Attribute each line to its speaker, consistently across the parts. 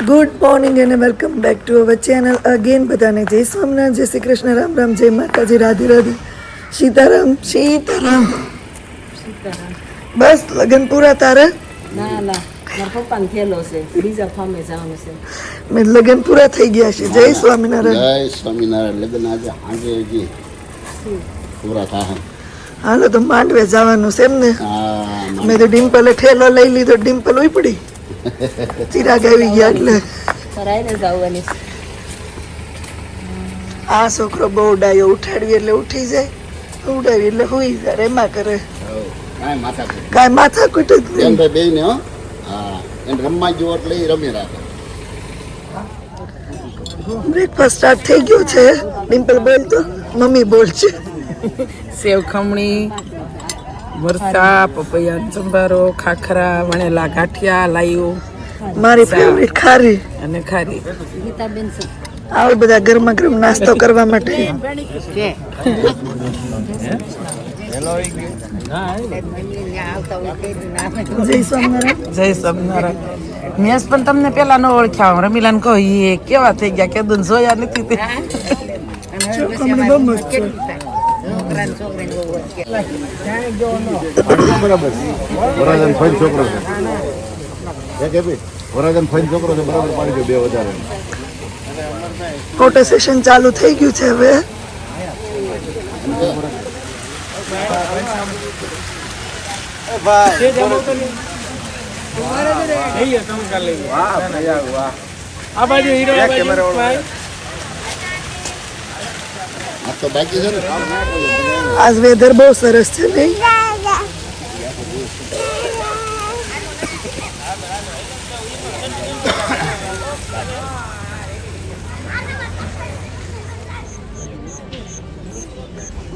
Speaker 1: Good morning અને welcome back to our channel again. બધાને જય સ્વામિનારાયણ, જય શ્રી કૃષ્ણ, રામ રામ, જય માતાજી, રાધે રાધે, સીતારામ સીતારામ. બસ લગન પૂરા તારા?
Speaker 2: ના મારા પપ્પાને થયેલો છે, બીજા ફામે જવાનું છે.
Speaker 1: મેં લગન પૂરા થઈ ગયા છે. જય સ્વામિનારાયણ.
Speaker 3: જય સ્વામિનારાયણ. લગ્ન આજે સાંજે હજી પૂરા થાય.
Speaker 1: હાલો તો માંડવે જવાનું છે એમ ને? મેં તો ડિમ્પલે ઠેલો લઈ લીધો, ડિમ્પલ ઉપડી, ચિરાગ આવી ગયા એટલે
Speaker 2: ફરાઈને જવાની.
Speaker 1: આ છોકરો બહુ ડાયો, ઉઠાડવી એટલે ઉઠી જાય, ઉડાવી એટલે હુઈ જાય, એમાં કરે કાંઈ માથાકૂટ જ નહીં.
Speaker 3: બે ને એને રમવા ગયો એટલે રમી રાખે.
Speaker 1: બ્રેકફાસ્ટ સ્ટાર્ટ થઈ ગયો છે. ડિમ્પલ બોલ તો, મમ્મી બોલ છે.
Speaker 4: સેવ ખમણી, મરચા, પપૈયા સંભારો, ખાખરા, વણેલા ગાંઠિયા લાયું,
Speaker 1: મારી ફેવરિટ ખારી
Speaker 4: અને ખારી.
Speaker 2: ગીતાબેન છે.
Speaker 1: આવે બધા ગરમા ગરમ નાસ્તો કરવા માટે.
Speaker 4: જય સ્વામિનારાયણ. જય સ્વામિનારાયણ. મેં પણ તમને પેલા ન ઓળખ્યા, રમીલાને કહો એ કેવા થઈ ગયા, કેદું જોયા નથી તે.
Speaker 1: છોકરી બહુ મસ્ત છે.
Speaker 3: બરાબર વરાજન ફઈન છોકરો છે. વરાજન ફઈન છોકરો છે. બરાબર પાડી દો, બે વધારે.
Speaker 1: ફોટો સેશન ચાલુ થઈ ગયું છે હવે.
Speaker 3: તો બાકી છે ને.
Speaker 1: આજ વેધર બહુ સરસ છે નહીં?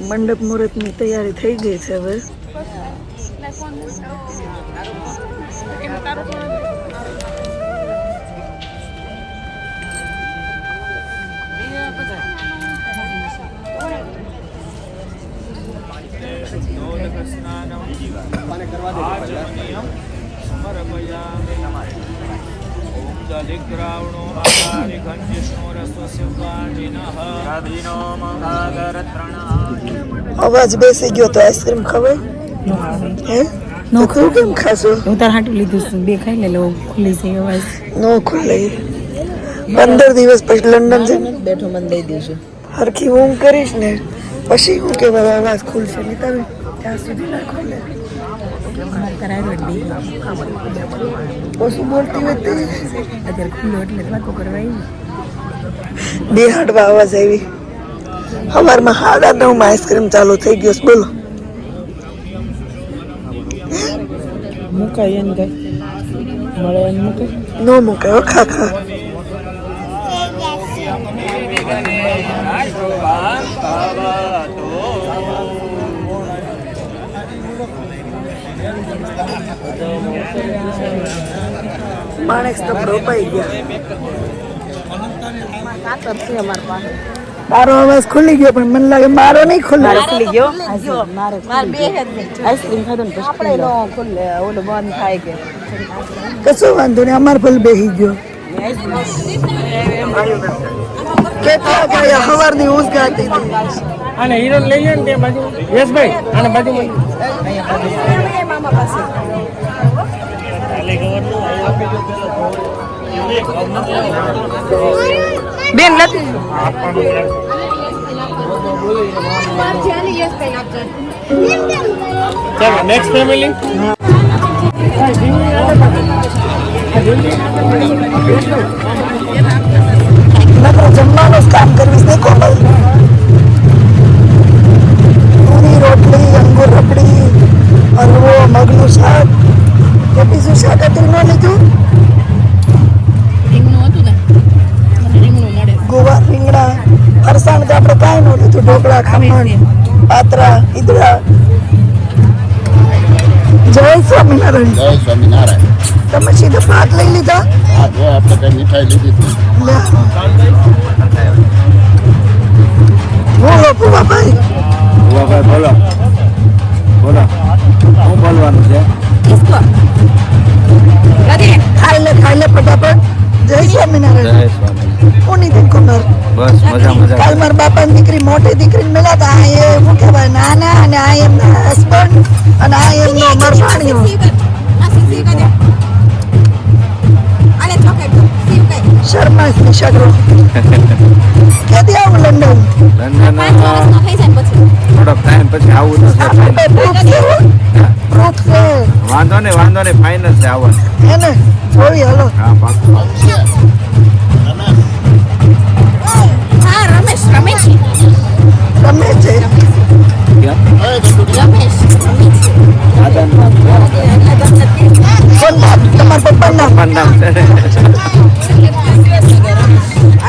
Speaker 1: મંડપ મુહૂર્તની તૈયારી થઈ ગઈ છે હવે. અવાજ બેસી ગયો તો આઈસ્ક્રીમ ખવાય? હે નો કેમ ખાશો?
Speaker 2: હું તાર હાટું લીધું છે, બે ખાઈ લે, ખુલ્લી છે અવાજ.
Speaker 1: નો ખુલે. 15 દિવસ પછી લંડન છે.
Speaker 2: બેઠો મને દઈ દઈશું.
Speaker 1: હરખી ઊંઘ કરીશ ને પછી હું કેવા અવાજ ખુલશે. નહીં તમે ત્યાં સુધી ના ખુલે. ઓછું બોલતી હોય તે
Speaker 2: અત્યારે ખુલ્લો એટલે વાતો કરવા આવી.
Speaker 1: બે હાડવા અવાજ આવી. સવારમાં 9:30 આઈસ્ક્રીમ ચાલુ થઈ ગયો છે. બોલો
Speaker 4: મુકાય એને કઈ મળે એને મુકાય.
Speaker 1: નો મુકાય ખાખા. માણેક તો રોપાઈ ગયા. તારો અવાજ ખુલી ગયો પણ મને લાગે મારો નહીં ખુલે.
Speaker 2: ખુલી ગયો. મારે બે જ નહીં. આઈસ્ક્રીમ ખાધો ને પછી આપણે નો ખુલે, ઓલો બંધ થાય કે
Speaker 1: કશો વાંધો નહીં, અમાર ફલ બેસી ગયો. કેટલા ગયા સવારની ઊંઘ ગાતી હતી.
Speaker 4: અને હીરો લઈ લે ને તે બાજુ. યશભાઈ આને બાજુ
Speaker 2: મામા પાસે બેન નથી.
Speaker 4: ચાલો નેક્સ્ટ ફેમિલી.
Speaker 1: જમવાનું જ કામ કરવીશ ને કોમલ. પૂરી રોટલી, અંગુર રબડી, હલવો, મગનું શાક. કે બીજું શાક હતું ન લીધું? ગોવા રીંગણા, ફરસાણ તો આપણે કાંઈ ન લીધું. ઢોકળા, ખમણ, પાત્રા, ઈદડા. જય સ્વામિનારાયણ.
Speaker 3: જય સ્વામિનારાયણ.
Speaker 1: તમે સીધા ભાત લઈ લીધા?
Speaker 3: હા, જો આપણે કઈ મીઠાઈ લીધી હતી.
Speaker 1: બોલો ભુવાભાઈ.
Speaker 3: ભુવાભાઈ બોલો બોલો, શું બોલવાનું છે?
Speaker 1: ખાઈ લે ફટાફટ. જય કાલ મારા બાપાની દીકરી મોટી દીકરીને મળ્યા હતા. આ એ શું કહેવાય નાના અને આ એમના હસબન્ડ અને આ એમનો મરભાણિયો શર્મા નિશાગ્રો ક્યાંથી આવું લંડન
Speaker 5: થોડોક ટાઈમ પછી આવું તો
Speaker 1: પ્રૂફ છે
Speaker 5: વાંધો નહીં ફાઇનલ છે આવવાનું.
Speaker 1: હે ને જોઈ હાલો
Speaker 5: હા પાકું.
Speaker 1: રમે છે તમારા પપ્પાના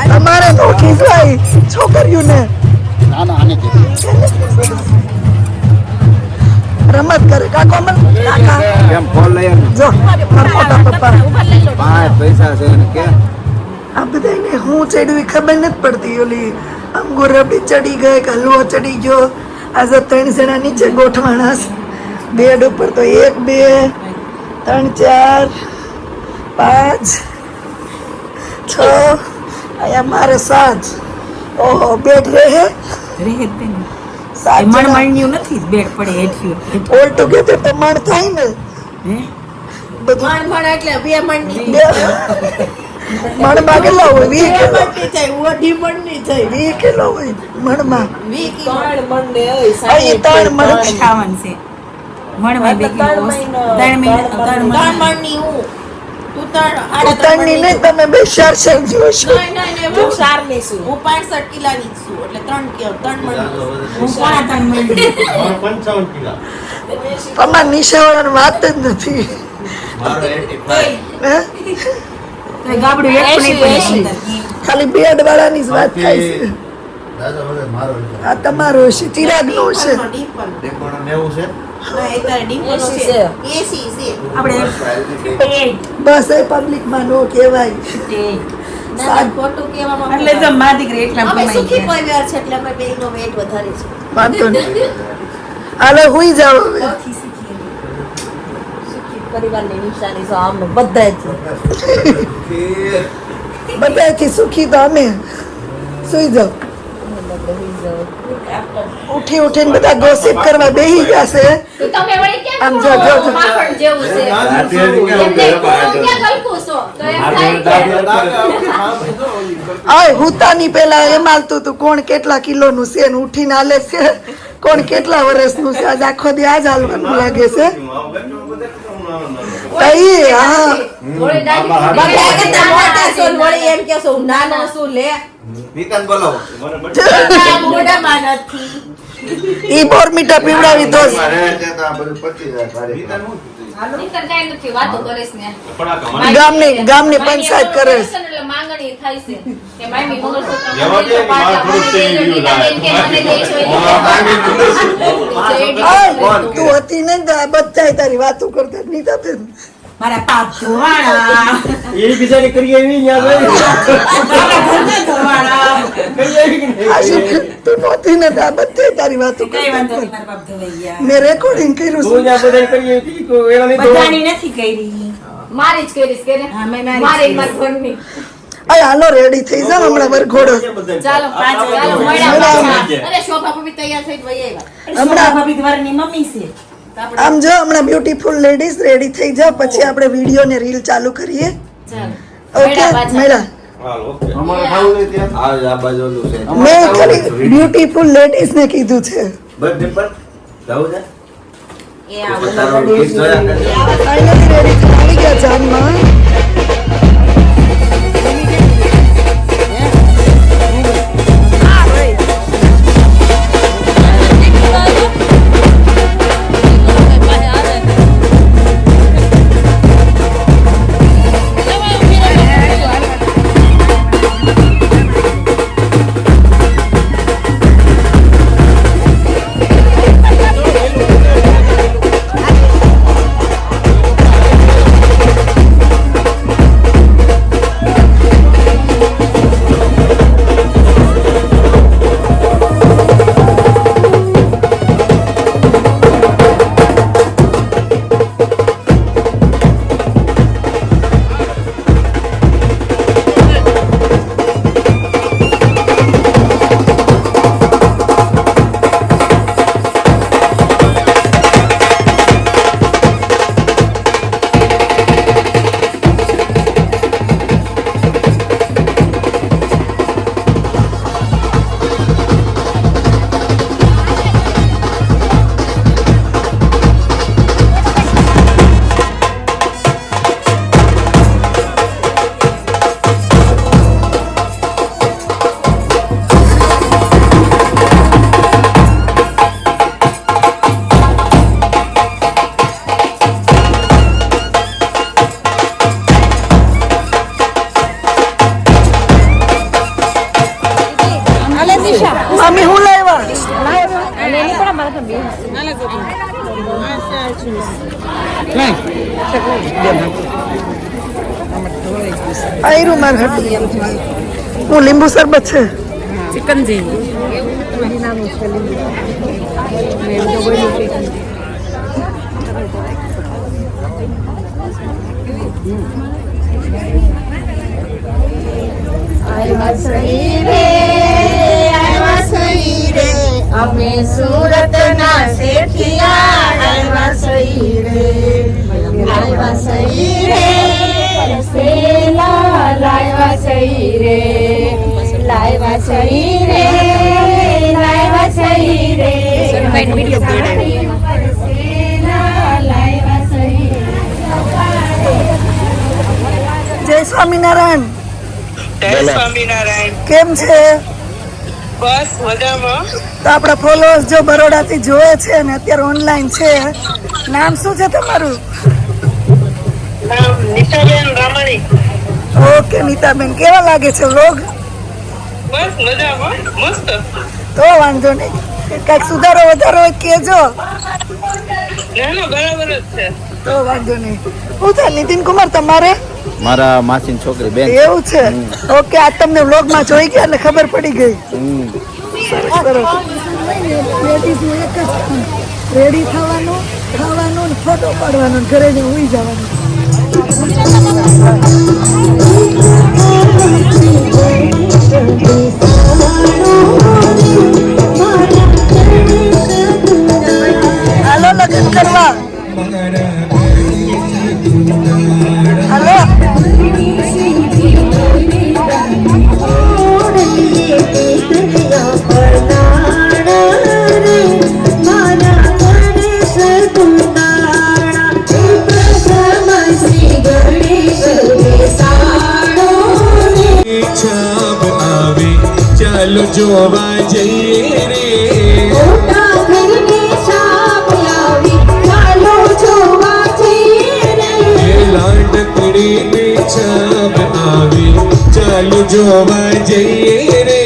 Speaker 1: તમારે નો ખીજવાય છોકરીઓને
Speaker 3: ના ના આને કીધું
Speaker 1: રમત કરે કાકો કાકા
Speaker 5: કેમ ફોન લઈ આવ્યો?
Speaker 1: જો મારા મોટા પપ્પા
Speaker 5: પાંચ પૈસા છે ને કે
Speaker 1: આ બધાને હું ચડ્યું એ ખબર નથી પડતી. ઓલી અંગુર રબડી ચડી ગઈ કે હલવો ચડી ગયો. આજે 3 જણા નીચે ગોઠવાણા છે. બેડ ઉપર તો 1 2 3 4 5 6 અહીંયા મારે 7. ઓહો બેડ રહે 7 ઓલ ટુગેધર તો મણ થાય ને બધું મણમાં કેટલા હોય 20 કિલો હોય મણમાં. અહીં 3 મણ ઉતારની નહીં તમે બે શાર સમજો છો. તમારા નિશાવાળાની વાત જ નથી. હે? ખાલી બેડ વાળાની જ વાત થાય છે. આ તમારો છે ચિરાગ નો છે. બસ એ પબ્લિક માં નો કહેવાય. વાંધો નહીં. હાલો હુઈ જાઓ હવે. બધાથી સુખી તો અમે. સુઈ જાઓ. ઉઠીને બધા ગોસિપ કરવા બેહી જશે. આમ જો હુતાની પેલા એમ હાલતું હતું કોણ કેટલા કિલોનું છે ને ઉઠીને હાલે છે કોણ કેટલા વર્ષનું છે. આજ આખો દી આજ હાલવાનું લાગે છે. ઈ બોરમીટા પીવડાવી દો. ગામની પંચાયત કરે તું હતી ને બધા તારી વાતો કરતા નીતા બેન
Speaker 2: મારા પાપ ધોવાણા
Speaker 6: એ બિચારી કરી એવી
Speaker 1: તું નહોતી ને બધા તારી વાતો
Speaker 2: કઈ વાંધો નહીં મારા પાપ ધોવાઈ ગયા
Speaker 1: મેં રેકોર્ડિંગ કર્યું છે.
Speaker 2: બધાની નથી કરી
Speaker 7: મારી જ કરીશ કે
Speaker 2: હા મેં
Speaker 7: મારી મારી ભણની
Speaker 1: અય હાલો રેડી થઈ જાવ હમણાં વરઘોડો.
Speaker 7: ચાલો ચાલો મળ્યા અરે શોભા ભાભી તૈયાર થઈ વઈ આવ્યા
Speaker 2: હમણાં ભાભી તમારી મમ્મી છે.
Speaker 1: આમ જો હમણાં બ્યુટીફુલ લેડીઝ રેડી થઈ જાવ પછી આપણે વિડીયો ને રીલ ચાલુ કરીએ. ઓકે મેળા મેં ખાલી બ્યુટીફુલ લેડીઝ ને કીધું છે. ફાઇનલી રેડી થઈ આવી ગયા જાનમાં. આયરું માર ઘટી હું લીંબુ શરબત છે
Speaker 4: ચિકનજી
Speaker 2: અમે સુરત ના શેઠિયા આવ્યા સહી રે આવ્યા સહી રે સેલા લાવ્યા સહી રે લાવ્યા સહી રે લાવ્યા સહી રે
Speaker 1: જય સ્વામિનારાયણ કેમ છે
Speaker 8: બસ મજામાં.
Speaker 1: તો આપણા ફોલોઅર્સ જો બરોડાથી જોવે છે ને અત્યારે ઓનલાઈન છે નામ શું છે તમારું
Speaker 8: નામ નીતાબેન રામાણી.
Speaker 1: ઓકે નીતાબેન કેવા લાગે છે વ્લોગ
Speaker 8: બસ મજામાં મસ્ત.
Speaker 1: તો વાંધો નહીં કાંઈક સુધારો વધારો હોય કહેજો
Speaker 8: ના ના બરાબર જ છે.
Speaker 1: તો વાંધો નહીં શું થાય નીતિન કુમાર તમારે
Speaker 5: મારા માસીની છોકરી બેન
Speaker 1: એવું છે ઓકે આ તમને વ્લોગમાં જોઈ ગયા એટલે ખબર પડી ગઈ રેડી થવાનું ખાવાનું ને ફોટો પાડવાનો ને ઘરે જઈને ઉઈ જવાનું હાલો લગ્ન કરવા હાલો
Speaker 9: ચાલો જોવા જઈએ રે લાડકડીને છાપ આવી ચાલો જોવા જઈએ રે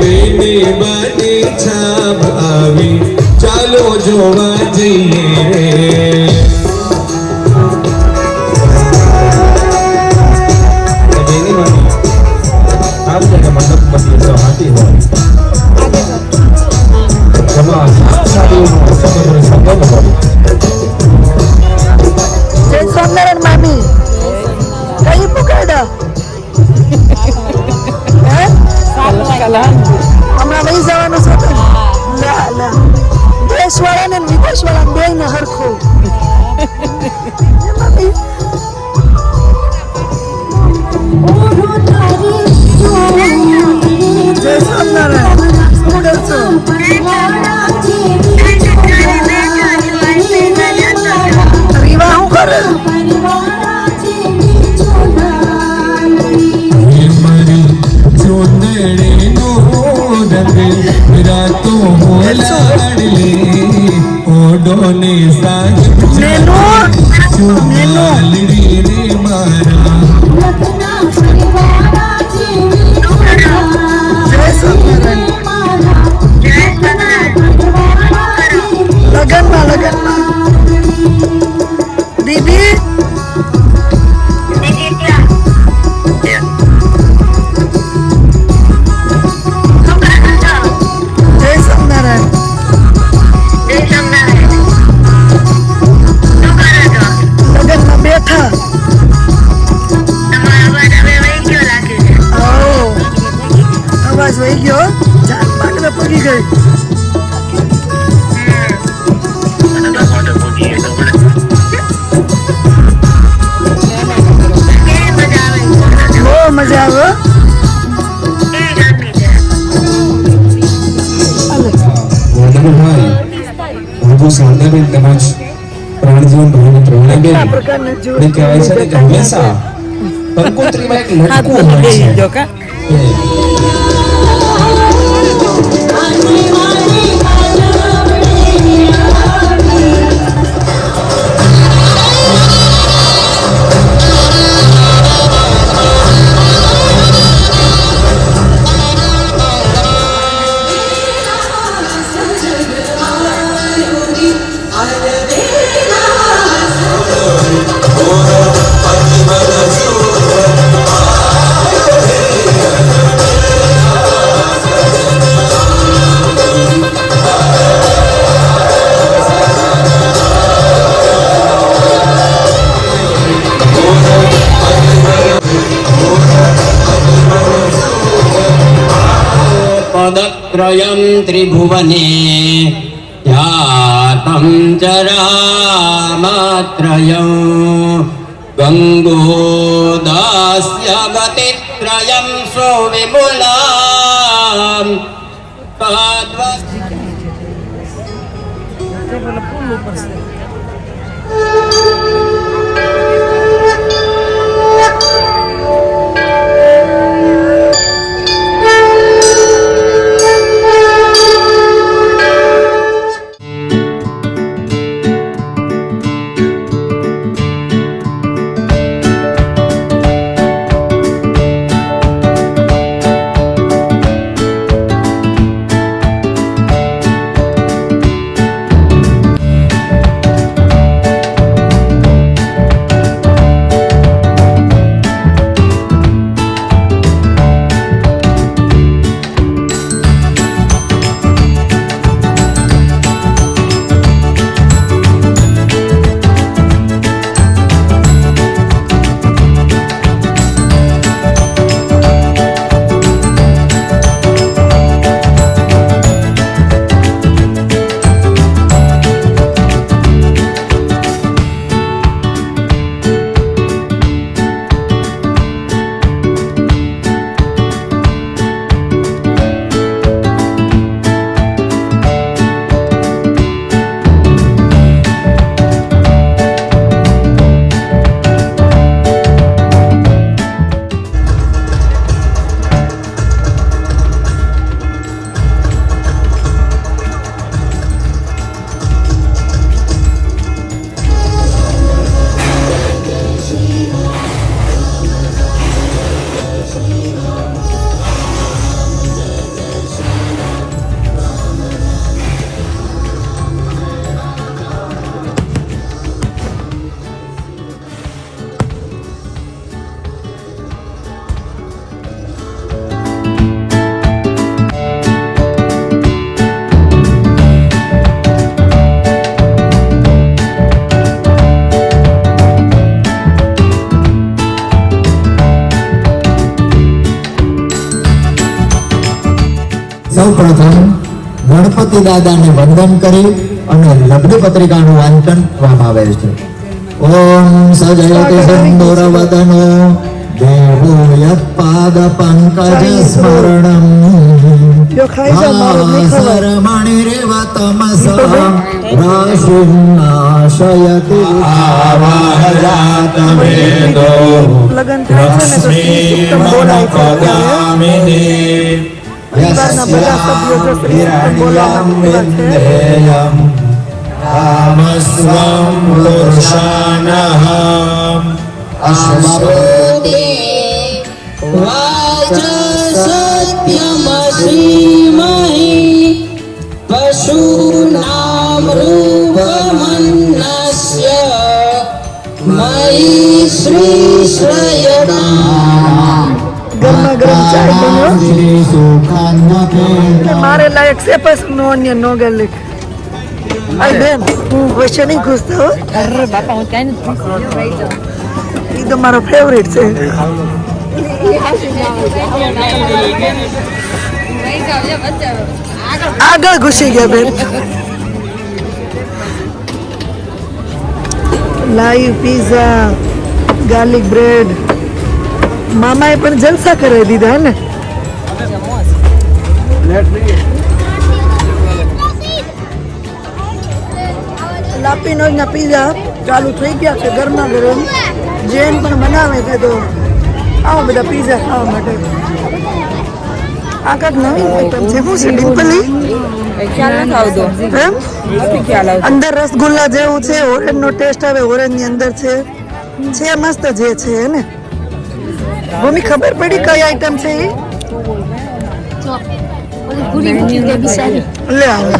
Speaker 9: બેને બાને છાપ આવી ચાલો જોવા જઈએ રે
Speaker 1: જય સ્વામિનારાયણ મામી કઈ પુકાડા હમણાં વહી જવાનું છે ના ના દેશ વાળા ને વિદેશ વાળા બે ને હરખું મામી જય સ્વામિનારાયણ શું કરશો રીવા શું કરે
Speaker 9: રાતો લાડલી ઓડોને સાગલી રે મારા
Speaker 1: લગનમાં દીદી જય સ્વામિનારાયણ લગનમાં બેઠા અવાજ વહી ગયો જાન માંડવે પડી ગઈ બહુ મજા આવે
Speaker 9: સાંદાબેન તેમજ પ્રાણજીવન ભાઈને પ્રવીણાબેન
Speaker 1: આ પ્રકારના જો
Speaker 9: ને કહેવાય છે કે હંમેશા કંકોત્રીમાં એક લટકું હોય છે
Speaker 10: त्रयं त्रिभुवने ध्यातं चरामत्रयं गङ्गोदास्य गतित्रयं सुविपुलां
Speaker 11: સૌપ્રથમ ગણપતિ દાદાને વંદન કરી અને લગ્ન પત્રિકાનું વાંચન કરવામાં આવે છે. ઓમ સજયતિ સિંદુર વદનો દેવો યત્પાદ પંકજ સ્મરણમ સરમણિરેવ તમસ રાશિનાશયતિ
Speaker 9: આવાહયાતમેદો
Speaker 1: લગન થાય છે ને તો સુક્તમ બોલાય છે પરિવારના બધા સભ્યો જો શ્રી સુક્તમ બોલાવવા
Speaker 9: વિંદેયમ રામસ્વં પુરુષાનઃ
Speaker 10: અશ્વપુતે વાચ સત્યમસીમહિ પશુનામ રૂપમન્નસ્ય મયી શ્રી શ્રયણા
Speaker 1: ગરમા ગરમ ચાય બન્યો
Speaker 11: શ્રી સુખાન્યતે
Speaker 1: મારે લાયક છે બસ નો અન્ય નો ગાર્લિક આઈ બેન હું વૈશ્ય નહીં ઘૂસતો હો.
Speaker 2: અરે બાપા હું ક્યાંય નથી
Speaker 1: ઈ તો મારો ફેવરેટ છે. આગળ ઘૂસી ગયા બેન. લાઈવ પીઝા ગાર્લિક બ્રેડ મામાએ પણ જલસા કરાવી દીધા હે ને. લાપીનોઝના પીઝા ચાલુ થઈ ગયા છે ગરમા ગરમ. જેન પણ બનાવે છે તો આવા બધા પીઝા ખાવા માટે. આ કાંક નવી આઈટમ છે. શું છે ડિમ્પલી?
Speaker 2: ખ્યાલ નથી આવતો
Speaker 1: એમ
Speaker 2: નથી ખ્યાલ આવતો
Speaker 1: અંદર રસગુલ્લા જેવું છે. ઓરેન્જ નો ટેસ્ટ આવે. ઓરેન્જ ની અંદર છે મસ્ત જે છે ને. ભૂમિ ખબર પડી કઈ આઈટમ છે એ? લે આવે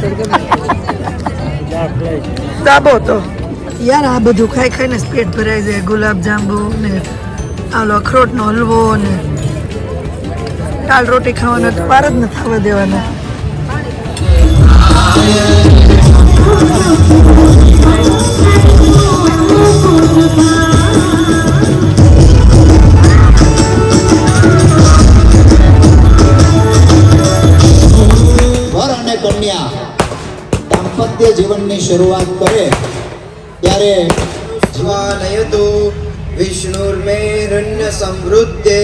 Speaker 1: દાબો તો યાર આ બધું ખાઈ ખાઈને પેટ ભરાઈ જાય. ગુલાબ જાંબુ ને આલો અખરોટ નો હલવો ને દાળ રોટી ખાવાનો તો પાર જ ન થવા દેવાના.
Speaker 11: શરૂઆત કરે ત્યારે જ્વાલયતુ વિષ્ણુર્મેરુન્ય સમૃદ્ધે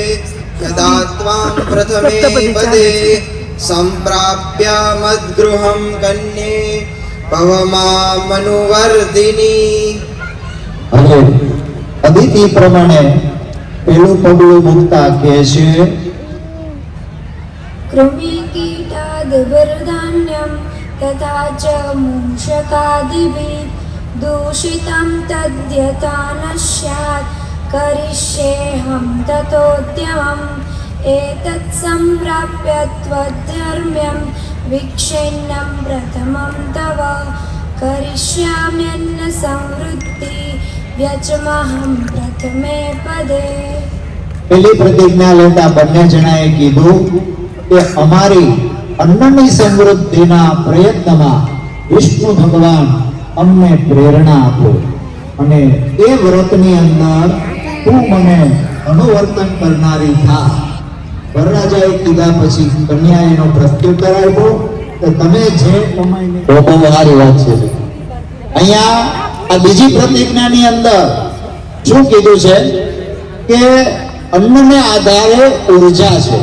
Speaker 11: યદા ત્વાં પ્રથમે પદે સંપ્રાપ્ય મદ્ગૃહં કન્યે ભવમામનુવર્ધિની. હવે અદિતિ પ્રમાણે પેલું પગલું મૂકતા કહે છે
Speaker 2: કૃમિકીટાદિવર્ધાન્યં તથા ચ મૂષકાદિભિ દૂષિतं તદ્યથા ન સ્યાत् કરિષ્યેહં તતોદ્યમં એતत् સંપ્રાપ્ય ત્વદ્ધર્મ્યં વિક્ષિન્नं પ્રથમં તવ કરિષ્યામ્યન્ન સંવૃત્તિ વ્યચમહં પ્રથમે પદે.
Speaker 11: પેલી પ્રતિજ્ઞા લેતા બંને જણાએ કીધું કે અમારી અન્નની સમૃદ્ધિના પ્રયત્નમાં વિષ્ણુ ભગવાન અમને પ્રેરણા આપો અને એ વ્રતની અંદર તું મને અનુવર્તન કરનારી થા. વરરાજાએ કીધા પછી કન્યાએ એનો પ્રત્યુત્તર આપ્યો કે તમે જે કમાઈને બહુ સારી વાત છે. અહીંયા આ બીજી પ્રતિજ્ઞાની અંદર શું કીધું છે કે અન્નને આધારે ઉર્જા છે.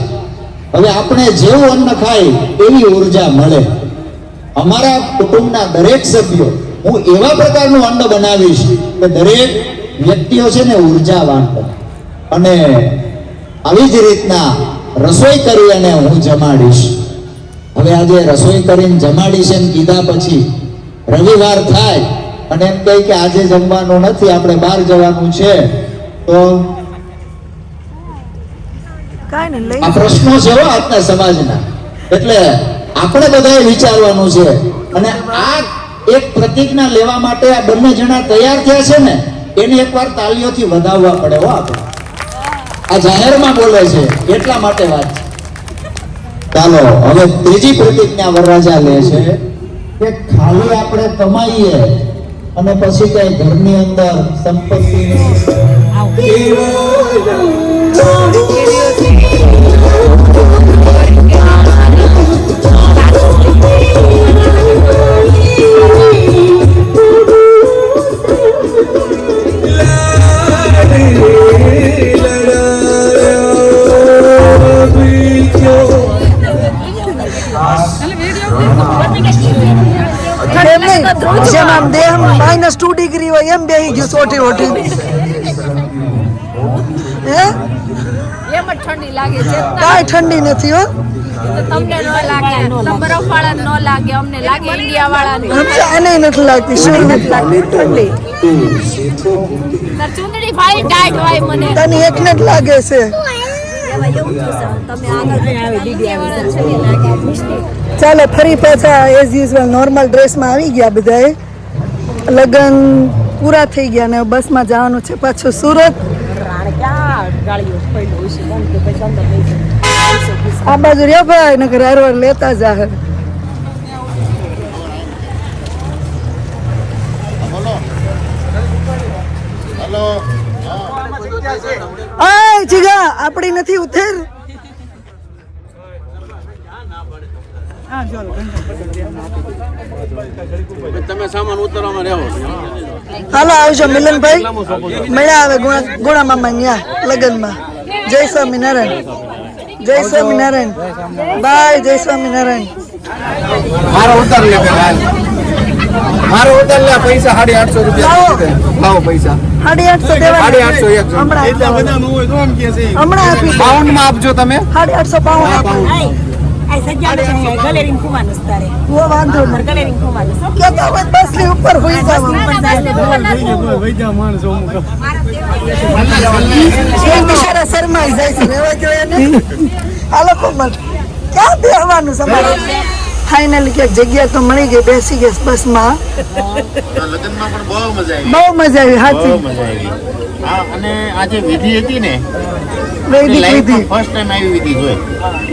Speaker 11: હવે આપણે જેવું અન્ન ખાય એવી ઉર્જા મળે. અમારા કુટુંબના દરેક સભ્યો હું એવા પ્રકારનું અન્ન બનાવીશ કે દરેક વ્યક્તિઓ છે ને ઉર્જાવાન બને. અને આવી જ રીતના રસોઈ કરી અને હું જમાડીશ. હવે આજે રસોઈ કરીને જમાડીશ એમ કીધા પછી રવિવાર થાય અને એમ કહે કે આજે જમવાનું નથી, આપણે બહાર જવાનું છે, તો આ પ્રશ્નો છે આજના સમાજના. એટલે આપણે બધાએ વિચારવાનું છે અને આ એક પ્રતિજ્ઞા લેવા માટે આ બંને જણા તૈયાર થયા છે ને એને એકવાર તાળીઓથી વધાવવા પડે. હો આપણે આ જાહેરમાં બોલે છે એટલા માટે વાત છે. ચાલો હવે ત્રીજી પ્રતિજ્ઞા વરરાજા લે છે કે ખાલી આપણે કમાઈએ અને પછી કઈ ઘરની અંદર સંપત્તિ
Speaker 1: જેમ આમ દેહ -2 ડિગ્રી હોય એમ બેહી ગયું સોટી ઓટી. હે
Speaker 7: એમ જ ઠંડી લાગે છે.
Speaker 1: કાંઈ ઠંડી નથી હો.
Speaker 7: તમને ન લાગે, બરફ વાળા ન લાગે, અમને લાગે ઇન્ડિયા વાળાને.
Speaker 1: આને નથી લાગતી, શું નથી લાગતી ઠંડી.
Speaker 7: ચૂંદડી ભાઈ ટાઈટ હોય મને.
Speaker 1: તને એકને જ લાગે છે. ચાલો ફરી પાછા એઝ યુઝ્યુઅલ નોર્મલ ડ્રેસમાં આવી ગયા બધાએ. લગ્ન પૂરા થઈ ગયા ને બસમાં જવાનું છે પાછું સુરત. આ બાજુ રહ્યા ભાઈ નકર હારવાર લેતા જાહે. આય જીગા આપણી નથી ઉતર.
Speaker 5: તમે સામાન ઉતારવામાં રહેવો.
Speaker 1: હાલો આવજો મિલનભાઈ. મળ્યા આવે ગુણા મામા ન્યા લગ્નમાં. જય સ્વામિનારાયણ. જય સ્વામિનારાયણ. બાય. જય સ્વામિનારાયણ.
Speaker 5: મારો ઉતાર લે મારો ઉતાર લે પૈસા 850 રૂપિયા લાવો પૈસા
Speaker 1: 850 દેવા
Speaker 5: 850
Speaker 1: હમણાં
Speaker 5: એટલા બધા નો હોય તો એમ કે છે
Speaker 1: હમણાં આપી
Speaker 5: પાઉન્ડ માં આપજો તમે
Speaker 1: 850 પાઉન્ડ. वो वांधो क्या बस ની ઉપર હોઈ જાવ. બિચારા શરમાઈ જાય છે. રેવા જોઈએ ને. હાલો કોમલ ક્યાં બેહવાનું તમારે. ફાઇનલી ક્યાંક જગ્યા તો મળી ગઈ, બેસી ગઈ બસમાં.
Speaker 3: લગ્નમાં પણ બહુ મજા આવી.
Speaker 1: બહુ મજા આવી. હાચી
Speaker 3: મજા આવી. હા અને આજે વિધિ હતી ને
Speaker 1: વૈદિક વિધિ
Speaker 3: ફર્સ્ટ ટાઈમ આવી વિધિ જોઈ.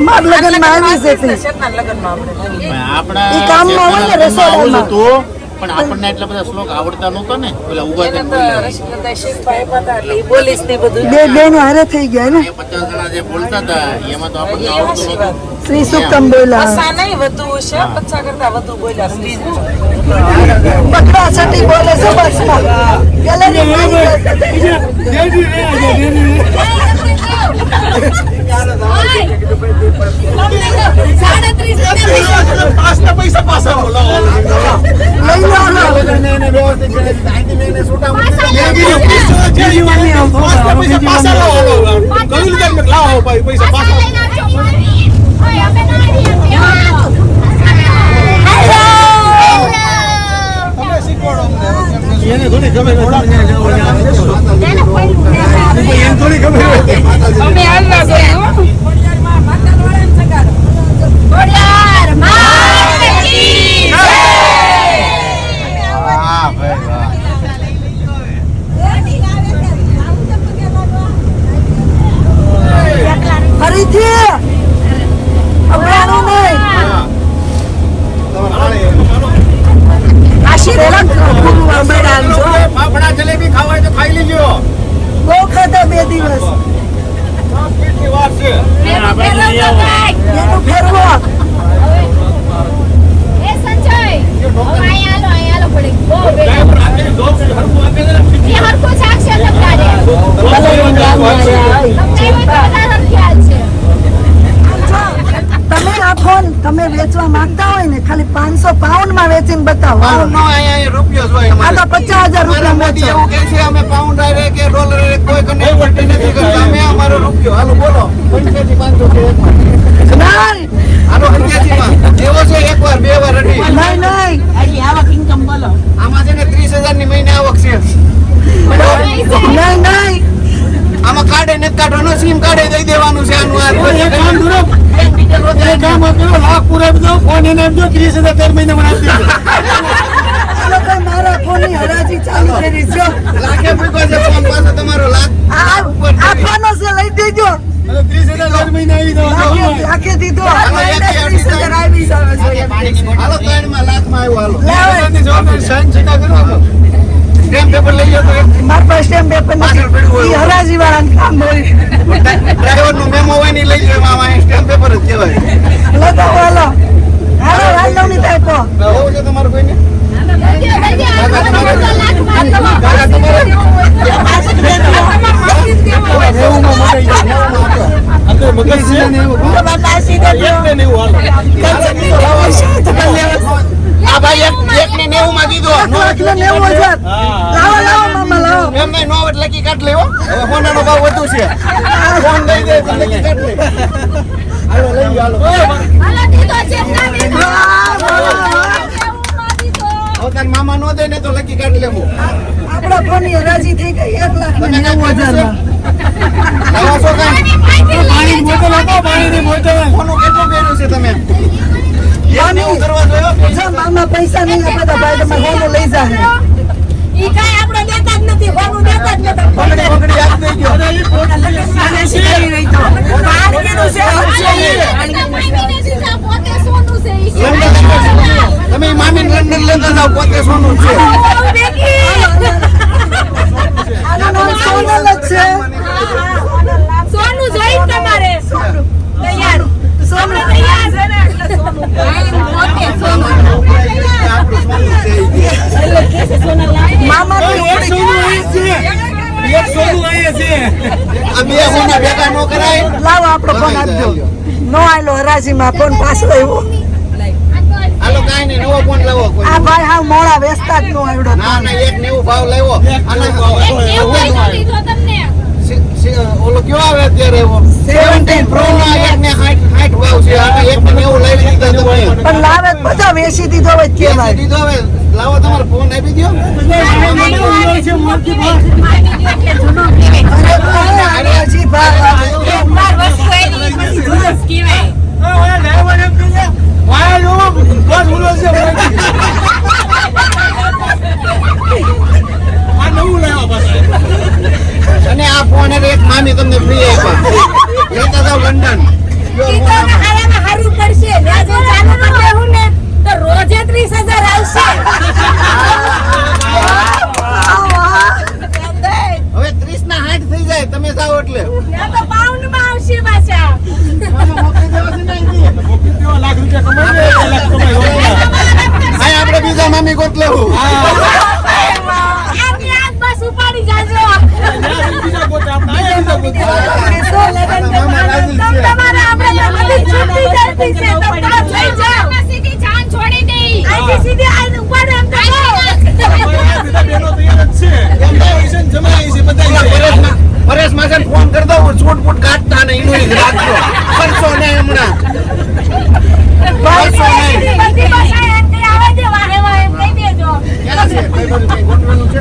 Speaker 1: મારા લગ્નમાં આવી જ હતી.
Speaker 3: આપણા
Speaker 1: ઈ કામમાં હોય ને રસોડામાં.
Speaker 3: તો પણ આપણને એટલા બધા શ્લોક આવડતા નહોતા ને પેલા ઉભા
Speaker 4: એને
Speaker 3: થઈને
Speaker 4: તો
Speaker 3: બોલ્યા.
Speaker 4: રસીદભાઈ શીખભાઈ હતા એટલે ઈ બોલીશ ને ઈ બધું
Speaker 1: બે નું હારે થઈ ગયા ને
Speaker 3: એ 50 જણા જે બોલતા હતા એમાં તો આપણને આવડતું નહોતું.
Speaker 1: શ્રી સુક્તમ બોલ્યા
Speaker 4: પસા નહીં વધુ છે પચા કરતા વધુ બોલ્યા સ્ત્રી
Speaker 1: પકડા છટી બોલે છે બસમાં
Speaker 5: પૈસા પાછા બોલો
Speaker 1: લઈ લો
Speaker 5: પૈસા પાછા લાવો ભાઈ પૈસા પાછા એને થોડી ખબર થોડી ખબર
Speaker 2: અમે હાલવા ગયા બોલિયાર માતાજી જય
Speaker 3: હા ભાઈ વાહ.
Speaker 1: ફરીથી અબરાનું નહીં આશીર્વાદ
Speaker 5: ફાફડા જલેબી ખાવા હોય તો ખાઈ લેજો
Speaker 1: બહુ ખાધા 2 દિવસ
Speaker 5: પેટની વાત છે
Speaker 1: એનું ફેરવો
Speaker 2: એ સંજય અહીંયા આલો પડી બહુ
Speaker 5: કાંઈ પણ આપેલી જોબ છે હરખું આપે છે ને
Speaker 2: એ હરકો સાક્ષર લખતા દે
Speaker 1: તમે આ ફોન તમે વેચવા માંગતા હોય ને ખાલી 500 પાઉન્ડ માં વેચીને બતાવો
Speaker 5: પાઉન્ડ નો અહીંયા રૂપિયો જ હોય
Speaker 1: આ તો 50,000 રૂપિયા
Speaker 5: મોદી
Speaker 1: વેચો
Speaker 5: એવું કહે છે અમે પાઉન્ડ આરે કે ડોલર આરે કોઈ કનેક્ટ નથી કરતા અમે અમારો રૂપિયો હાલો બોલો 500 છે
Speaker 1: નહીં
Speaker 5: હાલો 85 માં એવો છે એકવાર બે વાર અડી
Speaker 1: નહીં
Speaker 5: આમાં છે ને 30,000 ની મહિને આવક છે
Speaker 1: નહીં
Speaker 5: આમાં કાર્ડે નથી કાઢવાનો સિમ કાર્ડે દઈ દેવાનું છે આનું આ કામ લાખ પૂરા બધો ફોન એને આપજો 30,000 દર મહિને મને આપી દેજો
Speaker 1: લોકો મારા ફોનની હરાજી ચાલુ કરી છે
Speaker 5: લાખે મૂક્યો છે ફોન પાછો તમારો લાખ
Speaker 1: આ ફોન છે લઈ દેજો
Speaker 5: 30,000 દર મહિને આવી જવાનો
Speaker 1: રાખી દીધો
Speaker 5: હાલો,
Speaker 1: -30,000 આવી જાવે છે
Speaker 5: હાલો 3 માં લાખમાં આવ્યો હાલો
Speaker 1: લાવો.
Speaker 5: ની જવાબદારી સાઈન છીકા કરો સ્ટેમ્પ પેપર લઈ જાઓ તો
Speaker 1: મારા પાસે સ્ટેમ્પ પેપર
Speaker 5: પાછળ પડ્યું હોય.
Speaker 1: નથી હરાજી વાળાનું કામ હોય
Speaker 5: ડ્રાઈવર નું મેમો હોય ને લઈ જાઓ આમાં સ્ટેમ્પ પેપર જ કહેવાય
Speaker 1: લખો હાલો હાલો હાલો ની ટાઈપો
Speaker 5: એવું છે તમારું કોઈને આ ભાઈ એક ને 90 માં દીધો
Speaker 1: એટલે 90,000 લાવો લાવો મામા લાવો
Speaker 5: એમ નહીં નો એટલે લકી કાઢ લેવો હવે હોનાનો ભાવ વધુ છે ફોન દઈ દે તો લકી કાઢ લે હાલો લઈ જાઓ
Speaker 2: હાલો દીધો છે ના દીધો
Speaker 5: હવે તાર મામા નો દે ને તો લકી કાઢ લેવું
Speaker 1: આપણા ફોનની હરાજી થઈ ગઈ 1,90,000
Speaker 5: લાવો છો કાંઈ પાણી બોટલ આપો પાણીની બોટલ કોનું કેટલું પહેર્યું છે તમે એક નેવું કરવા જોયો
Speaker 1: જો મામા પૈસા નહીં આપે તો ભાઈ તમે હોનું લઈ જાય
Speaker 2: ઈ કાઈ આપણે દેતા જ નથી હોનું દેતા જ નથી
Speaker 5: પકડી પકડી આપી દેજો
Speaker 1: અને શીખવી રહી તો
Speaker 2: પાણીનું છે પોતે સોનું છે ઈ છે
Speaker 5: તમે મામી લંડન લેતા જાઓ પોતે સોનું છે
Speaker 1: આનું નામ સોનલ જ છે
Speaker 2: સોનું જોઈ તમારે તૈયાર સોનું તૈયાર છે ને એટલે સોનું પોતે સોનું
Speaker 1: મામા તો
Speaker 5: આ બે હોના ભેગા નો કરાય
Speaker 1: લાવો આપણો ફોન આપજો નો આયલો હરાજીમાં ફોન પાછો આવ્યો
Speaker 5: હાલો કાંઈ નહીં નવો ફોન લાવો કોઈ
Speaker 1: આ ભાઈ હાવ મોડા વેચતા જ નો આવડો
Speaker 5: ના ના એક નેવું ભાવ લાવ્યો અને
Speaker 2: એવું કઈ દીધો તમને
Speaker 5: ઓલો કયો આવે અત્યારે એવો 17 પ્રો ના એક ને 60 ભાવ છે અને એક ને 90 લઈ લીધા તમે
Speaker 1: પણ લાવે તો બધા વેચી દીધો હોય કેવાય
Speaker 5: દીધો હવે લાવો તમારો ફોન આપી દો
Speaker 1: હરાજી ભાવ
Speaker 2: બાર વસ્તુ એની પછી જુદસ કહેવાય
Speaker 5: અને આ ફોન એક મામી તમને ફ્રી આપ્યા લેતા જાવ લંડન
Speaker 2: ઈ તો હારામાં હારું પડશે વ્યાજે ચાલુ કરી દેવું ને તો રોજ રોજે 30,000 આવશે.
Speaker 5: હવે 30 ના 60 થઈ જાય તમે જાઓ એટલે
Speaker 2: ત્યાં તો પાઉન્ડમાં આવશે પાછા.
Speaker 5: મોકલી દેવા છે ને અહીંથી.
Speaker 6: લાખ રૂપિયા કમાઈ લે, 2 લાખ કમાઈ લે.
Speaker 5: અહીં આપણે બીજા મામી ગોત લેવું
Speaker 2: આની આજ બસ ઉપાડી જાજો.
Speaker 6: બીજા ગોતા આપણે આયા બીજા ગોતા.
Speaker 2: તમારે આપણે તો બધી છૂટી જતી છે. તો તરત લઈ જાઓ. સીધી જાન છોડી દઈ. અહીંથી સીધી આઈને ઉપાડે એમ તો કહો.
Speaker 6: બધા બહેનો તૈયાર જ છે. એમ થાય છે ને જમાઈ છે બધા છે.
Speaker 5: પરેશ માસન ફોન કરી દઉં છૂટપૂટ કાઢતા ને એનું રાખજો કરશો ને હમણાં કરશો નહીં
Speaker 2: બધી ભાષા એમ કઈ આવે છે વાહે વાહે એમ કહી દેજો.
Speaker 5: ગોઠવાનું છે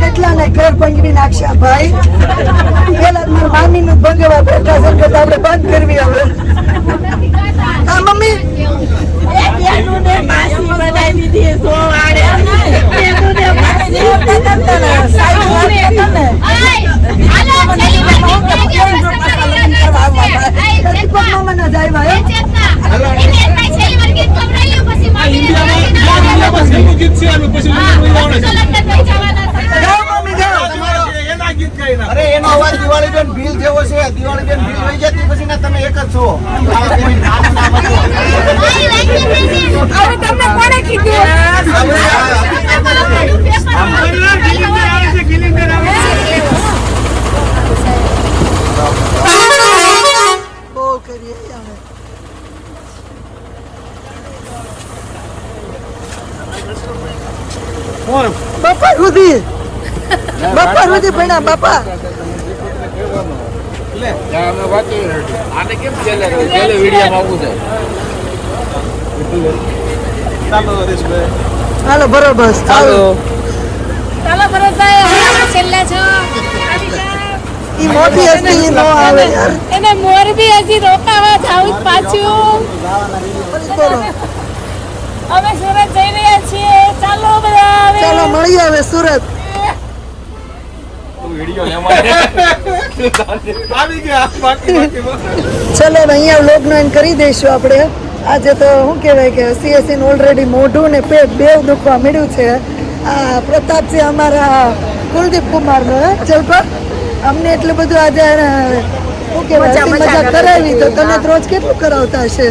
Speaker 1: કેટલાને ઘર ભંગવી નાખ્યા ભાઈ. પેલા મામી નું ભંગવા બેઠા છે કે આપણે બંધ કરવી હવે. હા મમ્મી
Speaker 5: અરે એનો અવાજ દિવાળી બેન ભીલ જેવો છે દિવાળી બેન ભીલ લઈ જતી પછી ને તમે એક જ છો
Speaker 2: હવે તમને કોણે કીધું?
Speaker 1: બહુ કરીએ અમે. બાપા સુધી ભણ્યા બાપા. હાલો બરોબર ચાલો.
Speaker 2: ચાલો ભરતભાઈ હવે આપણે છેલ્લા છો.
Speaker 1: ઈ મોટી હસ્તી ઈ નો આવે યાર.
Speaker 2: એને મોરબી હજી રોકાવા જાવું જ પાછું.
Speaker 1: બોલો
Speaker 2: અમે સુરત જઈ રહ્યા છીએ. ચાલો બધા હવે.
Speaker 1: ચાલો મળીએ હવે સુરત.
Speaker 6: આવી ગયા બાકી
Speaker 1: ચલો હવે અહીંયા વ્લોગનો એન્ડ કરી દઈશું આપણે. આજે તો શું કહેવાય કે હસી હસીને ઓલરેડી મોઢું ને પેટ બેવ દુખવા મળ્યું છે. આ પ્રતાપ છે અમારા કુલદીપ કુમારનો. ચલપા અમને એટલું બધું આજે શું કહેવાય મજા કરાવી તો તને તો રોજ કેટલું કરાવતા હશે?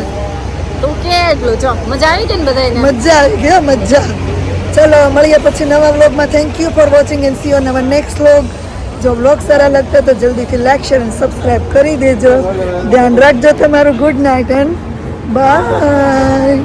Speaker 2: તું કેટલું જો મજા આવી ગઈ ને બધાને?
Speaker 1: મજા આવી ગઈ મજા. ચલો મળીએ પછી નવા વ્લોગમાં. Thank you for watching and C you on hour next vlog. જો વ્લોગ સારા લાગતા તો જલ્દીથી લાઈક શેર અને સબસ્ક્રાઇબ કરી દેજો. ધ્યાન રાખજો તમારું. Good night and by.